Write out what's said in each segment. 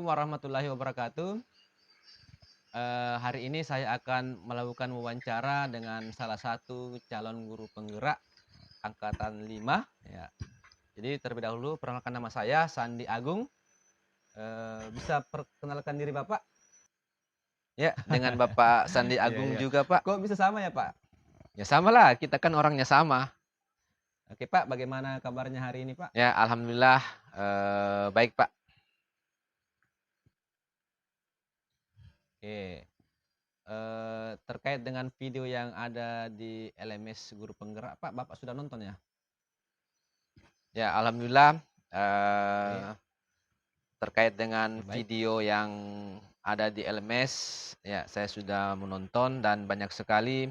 warahmatullahi wabarakatuh. Hari ini saya akan melakukan wawancara dengan salah satu calon guru penggerak angkatan 5 ya. Jadi terlebih dahulu perkenalkan nama saya Sandi Agung, bisa perkenalkan diri Bapak? Ya, dengan Bapak Sandi Iya Agung iya. juga, Pak. Kok bisa sama ya, Pak? Ya samalah, kita kan orangnya sama. Oke, Pak, bagaimana kabarnya hari ini, Pak? Ya, alhamdulillah, baik, Pak. Oke, terkait dengan video yang ada di LMS Guru Penggerak, Pak, Bapak sudah nonton ya? Ya, alhamdulillah, Oke, terkait dengan baik. video yang ada di LMS, ya saya sudah menonton dan banyak sekali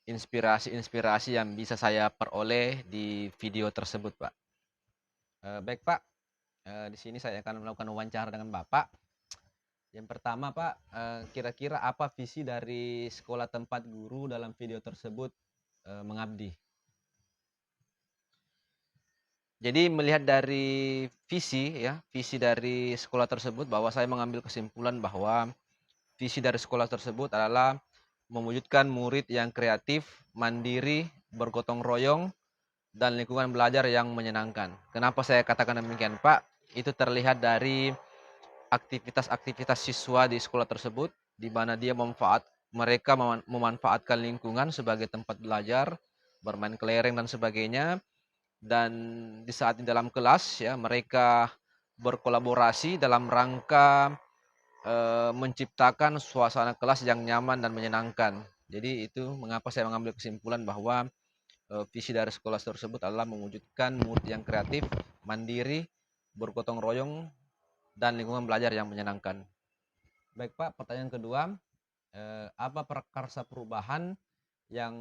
inspirasi-inspirasi yang bisa saya peroleh di video tersebut, Pak. Baik, Pak. Di sini saya akan melakukan wawancara dengan Bapak. Yang pertama, Pak, kira-kira apa visi dari sekolah tempat guru dalam video tersebut, mengabdi? Jadi melihat dari visi dari sekolah tersebut bahwa saya mengambil kesimpulan bahwa visi dari sekolah tersebut adalah mewujudkan murid yang kreatif, mandiri, bergotong royong, dan lingkungan belajar yang menyenangkan. Kenapa saya katakan demikian, Pak? Itu terlihat dari aktivitas-aktivitas siswa di sekolah tersebut, di mana mereka memanfaatkan lingkungan sebagai tempat belajar, bermain kelereng dan sebagainya. Dan di saat di dalam kelas ya, mereka berkolaborasi dalam rangka menciptakan suasana kelas yang nyaman dan menyenangkan. Jadi itu mengapa saya mengambil kesimpulan bahwa, visi dari sekolah tersebut adalah mewujudkan murid yang kreatif, mandiri, bergotong royong, dan lingkungan belajar yang menyenangkan. Baik, Pak, pertanyaan kedua, apa prakarsa perubahan yang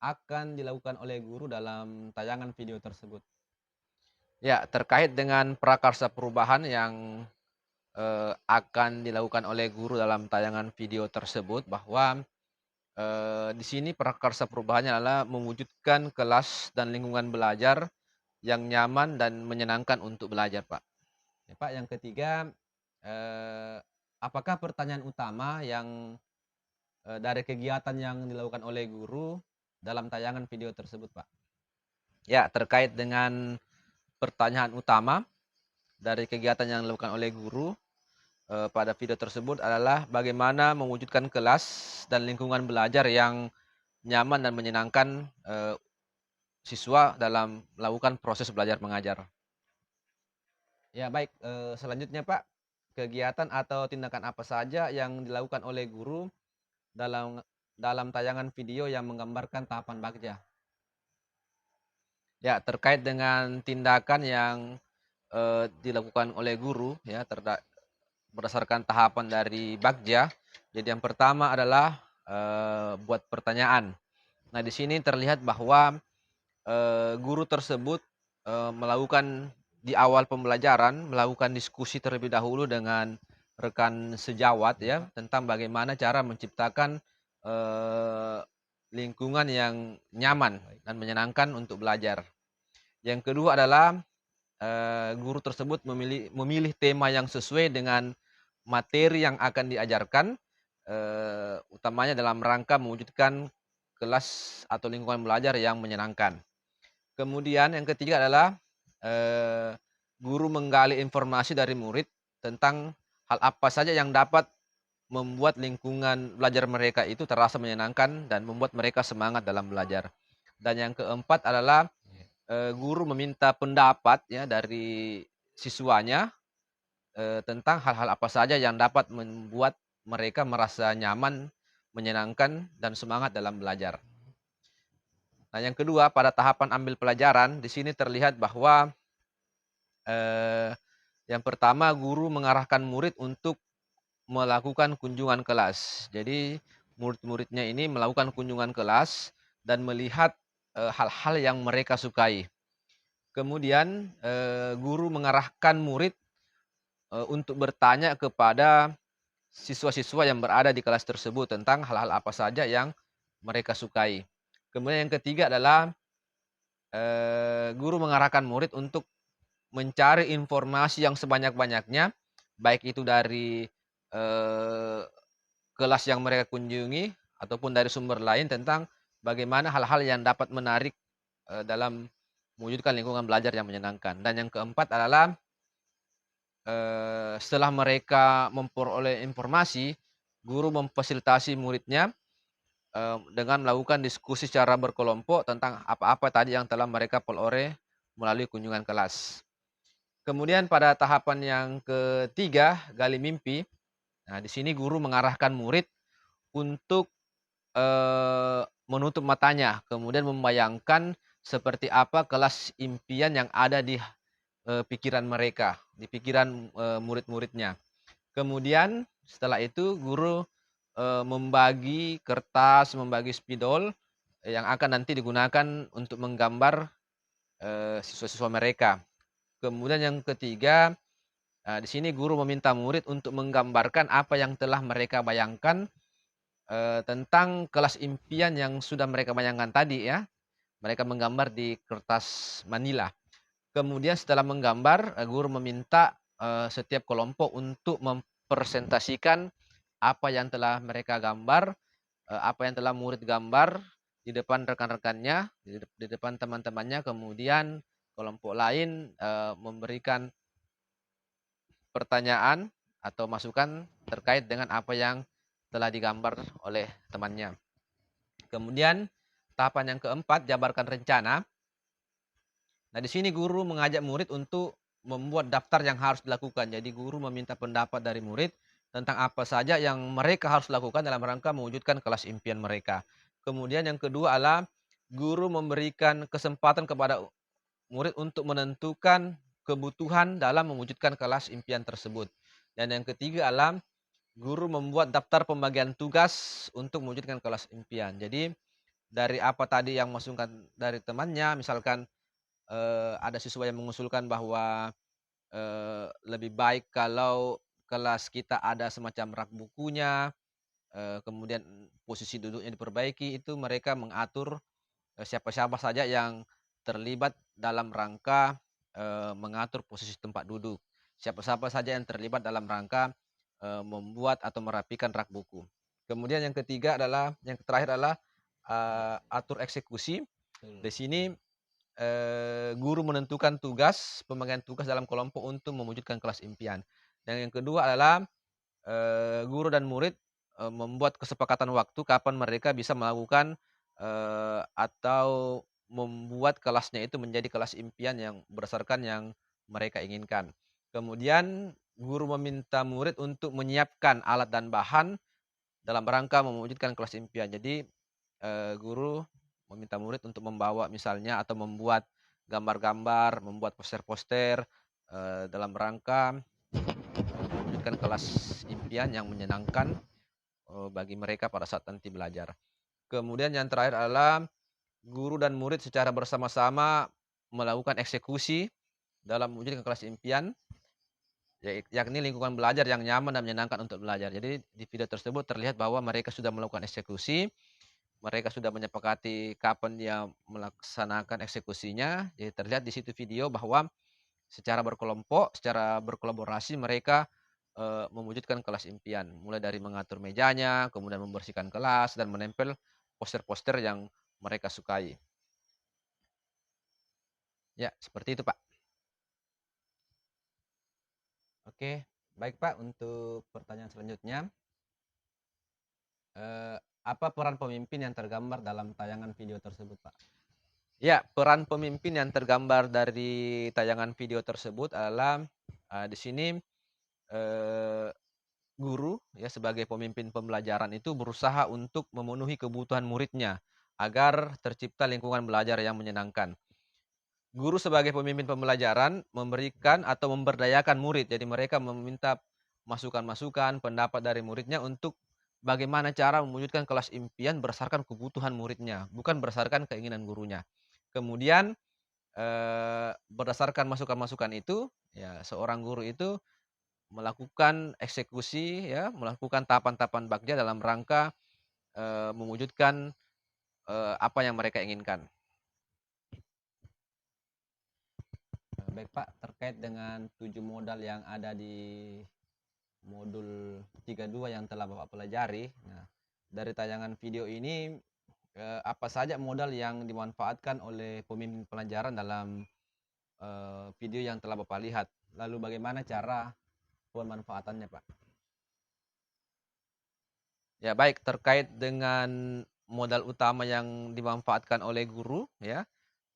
akan dilakukan oleh guru dalam tayangan video tersebut? Ya, terkait dengan prakarsa perubahan yang, akan dilakukan oleh guru dalam tayangan video tersebut bahwa, di sini prakarsa perubahannya adalah mewujudkan kelas dan lingkungan belajar yang nyaman dan menyenangkan untuk belajar, Pak. Ya, Pak, yang ketiga, eee, apakah pertanyaan utama yang, dari kegiatan yang dilakukan oleh guru dalam tayangan video tersebut, Pak? Ya, terkait dengan pertanyaan utama dari kegiatan yang dilakukan oleh guru, pada video tersebut adalah bagaimana mewujudkan kelas dan lingkungan belajar yang nyaman dan menyenangkan, siswa dalam melakukan proses belajar mengajar. Ya, baik, selanjutnya, Pak, kegiatan atau tindakan apa saja yang dilakukan oleh guru dalam dalam tayangan video yang menggambarkan tahapan bagja? Ya, terkait dengan tindakan yang, dilakukan oleh guru ya berdasarkan tahapan dari Bagja. Jadi yang pertama adalah, buat pertanyaan. Nah, di sini terlihat bahwa, guru tersebut, melakukan di awal pembelajaran, melakukan diskusi terlebih dahulu dengan rekan sejawat Ya, ya, Pak. tentang bagaimana cara menciptakan, eee, lingkungan yang nyaman Baik. dan menyenangkan untuk belajar. Yang kedua adalah, guru tersebut memilih tema yang sesuai dengan materi yang akan diajarkan, utamanya dalam rangka mewujudkan kelas atau lingkungan belajar yang menyenangkan. Kemudian yang ketiga adalah, eee, guru menggali informasi dari murid tentang hal apa saja yang dapat membuat lingkungan belajar mereka itu terasa menyenangkan dan membuat mereka semangat dalam belajar. Dan yang keempat adalah, Iya. guru meminta pendapat ya dari siswanya, tentang hal-hal apa saja yang dapat membuat mereka merasa nyaman, menyenangkan, dan semangat dalam belajar. Nah, yang kedua, pada tahapan ambil pelajaran, di sini terlihat bahwa, eee, yang pertama guru mengarahkan murid untuk melakukan kunjungan kelas. Jadi, murid-muridnya ini melakukan kunjungan kelas dan melihat, hal-hal yang mereka sukai. Kemudian, guru mengarahkan murid, untuk bertanya kepada siswa-siswa yang berada di kelas tersebut tentang hal-hal apa saja yang mereka sukai. Kemudian yang ketiga adalah, guru mengarahkan murid untuk mencari informasi yang sebanyak-banyaknya baik itu dari, eee, kelas yang mereka kunjungi ataupun dari sumber lain tentang bagaimana hal-hal yang dapat menarik, dalam mewujudkan lingkungan belajar yang menyenangkan. Dan yang keempat adalah, setelah mereka memperoleh informasi, guru memfasilitasi muridnya, dengan melakukan diskusi secara berkelompok tentang apa-apa tadi yang telah mereka peroleh melalui kunjungan kelas. Kemudian pada tahapan yang ketiga, gali mimpi. Nah, di sini guru mengarahkan murid untuk, menutup matanya, kemudian membayangkan seperti apa kelas impian yang ada di, pikiran mereka, di pikiran, murid-muridnya. Kemudian setelah itu guru, membagi kertas, membagi spidol yang akan nanti digunakan untuk menggambar, siswa-siswa mereka. Kemudian yang ketiga, di sini guru meminta murid untuk menggambarkan apa yang telah mereka bayangkan, tentang kelas impian yang sudah mereka bayangkan tadi ya. Mereka menggambar di kertas manila. Kemudian setelah menggambar, guru meminta, setiap kelompok untuk mempresentasikan apa yang telah mereka gambar, apa yang telah murid gambar di depan rekan-rekannya, di depan teman-temannya, kemudian kelompok lain, memberikan pertanyaan atau masukan terkait dengan apa yang telah digambar oleh temannya. Kemudian tahapan yang keempat, jabarkan rencana. Nah, di sini guru mengajak murid untuk membuat daftar yang harus dilakukan. Jadi guru meminta pendapat dari murid tentang apa saja yang mereka harus lakukan dalam rangka mewujudkan kelas impian mereka. Kemudian yang kedua adalah guru memberikan kesempatan kepada murid untuk menentukan kebutuhan dalam mewujudkan kelas impian tersebut. Dan yang ketiga adalah guru membuat daftar pembagian tugas untuk mewujudkan kelas impian. Jadi dari apa tadi yang masukan dari temannya, misalkan, ada siswa yang mengusulkan bahwa, lebih baik kalau kelas kita ada semacam rak bukunya, kemudian posisi duduknya diperbaiki, itu mereka mengatur, siapa-siapa saja yang terlibat dalam rangka, mengatur posisi tempat duduk. Siapa-siapa saja yang terlibat dalam rangka, membuat atau merapikan rak buku. Kemudian yang terakhir adalah, atur eksekusi. Di sini, guru menentukan tugas, pembagian tugas dalam kelompok untuk mewujudkan kelas impian. Dan yang kedua adalah, guru dan murid, membuat kesepakatan waktu kapan mereka bisa melakukan, atau membuat kelasnya itu menjadi kelas impian yang berdasarkan yang mereka inginkan. Kemudian guru meminta murid untuk menyiapkan alat dan bahan dalam rangka mewujudkan kelas impian. Jadi, guru meminta murid untuk membawa misalnya atau membuat gambar-gambar, membuat poster-poster, dalam rangka, mewujudkan kelas impian yang menyenangkan, bagi mereka pada saat nanti belajar. Kemudian yang terakhir adalah guru dan murid secara bersama-sama melakukan eksekusi dalam mewujudkan kelas impian, yakni lingkungan belajar yang nyaman dan menyenangkan untuk belajar. Jadi di video tersebut terlihat bahwa mereka sudah melakukan eksekusi, mereka sudah menyepakati kapan dia melaksanakan eksekusinya. Jadi terlihat di situ video bahwa secara berkelompok, secara berkolaborasi mereka, mewujudkan kelas impian. Mulai dari mengatur mejanya, kemudian membersihkan kelas dan menempel poster-poster yang mereka sukai. Ya, seperti itu, Pak. Oke, baik Pak, untuk pertanyaan selanjutnya, apa peran pemimpin yang tergambar dalam tayangan video tersebut, Pak? Ya, peran pemimpin yang tergambar dari tayangan video tersebut adalah, di sini, eee, guru ya sebagai pemimpin pembelajaran itu berusaha untuk memenuhi kebutuhan muridnya, agar tercipta lingkungan belajar yang menyenangkan. Guru sebagai pemimpin pembelajaran memberikan atau memberdayakan murid, jadi mereka meminta masukan-masukan, pendapat dari muridnya untuk bagaimana cara mewujudkan kelas impian berdasarkan kebutuhan muridnya, bukan berdasarkan keinginan gurunya. Kemudian, berdasarkan masukan-masukan itu, ya seorang guru itu melakukan eksekusi ya, melakukan tahapan-tahapan bagja dalam rangka, mewujudkan, apa yang mereka inginkan. Baik Pak, terkait dengan 7 modal yang ada di modul 32 yang telah Bapak pelajari. Nah, dari tayangan video ini, apa saja modal yang dimanfaatkan oleh pemimpin pelajaran dalam, video yang telah Bapak lihat? Lalu bagaimana cara pemanfaatannya, Pak? Ya baik, terkait dengan modal utama yang dimanfaatkan oleh guru ya,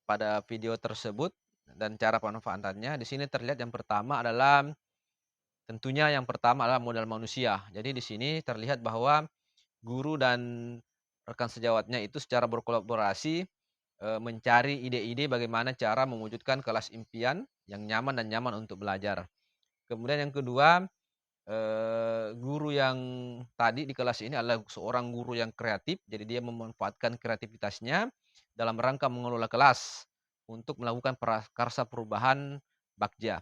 pada video tersebut dan cara pemanfaatannya, di sini terlihat yang pertama adalah tentunya yang pertama adalah modal manusia. Jadi di sini terlihat bahwa guru dan rekan sejawatnya itu secara berkolaborasi, mencari ide-ide bagaimana cara mewujudkan kelas impian yang nyaman dan nyaman untuk belajar. Kemudian yang kedua, guru yang tadi di kelas ini adalah seorang guru yang kreatif, jadi dia memanfaatkan kreativitasnya dalam rangka mengelola kelas untuk melakukan prakarsa perubahan Bagja.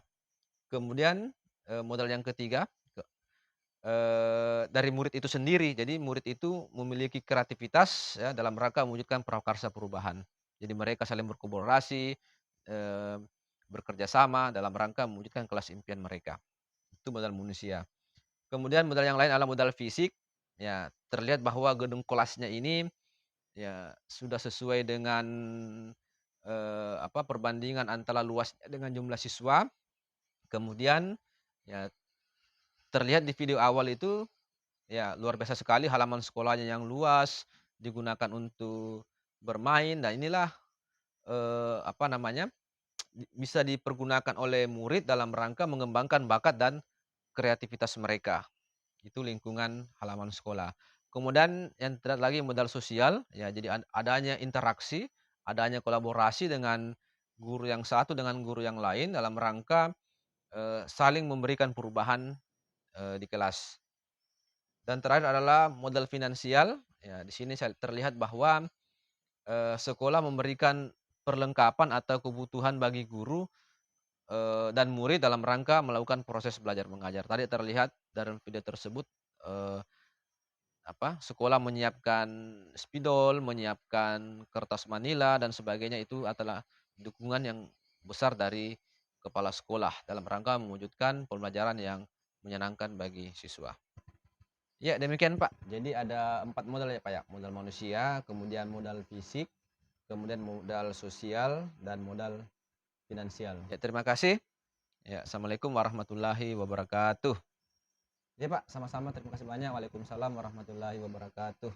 Kemudian, modal yang ketiga, dari murid itu sendiri. Jadi murid itu memiliki kreativitas ya dalam rangka mewujudkan prakarsa perubahan. Jadi mereka saling berkolaborasi, eee, bekerja sama dalam rangka mewujudkan kelas impian mereka. Itu modal manusia. Kemudian modal yang lain adalah modal fisik. Ya, terlihat bahwa gedung kelasnya ini ya sudah sesuai dengan, perbandingan antara luasnya dengan jumlah siswa. Kemudian ya terlihat di video awal itu ya luar biasa sekali halaman sekolahnya yang luas, digunakan untuk bermain dan inilah, apa namanya, bisa dipergunakan oleh murid dalam rangka mengembangkan bakat dan kreativitas mereka. Itu lingkungan halaman sekolah. Kemudian yang terakhir lagi modal sosial, ya jadi adanya interaksi, adanya kolaborasi dengan guru yang satu dengan guru yang lain dalam rangka, saling memberikan perubahan, di kelas. Dan terakhir adalah modal finansial, ya di sini terlihat bahwa, sekolah memberikan perlengkapan atau kebutuhan bagi guru, dan murid dalam rangka melakukan proses belajar mengajar. Tadi terlihat dalam video tersebut, eee sekolah menyiapkan spidol, menyiapkan kertas manila dan sebagainya itu adalah dukungan yang besar dari kepala sekolah dalam rangka mewujudkan pembelajaran yang menyenangkan bagi siswa. Ya, demikian, Pak. Jadi ada 4 modal ya, Pak, ya? Modal manusia, kemudian modal fisik, kemudian modal sosial, dan modal finansial. Ya, terima kasih. Ya, assalamualaikum warahmatullahi wabarakatuh. Ya, Pak, sama-sama. Terima kasih banyak. Waalaikumsalam warahmatullahi wabarakatuh.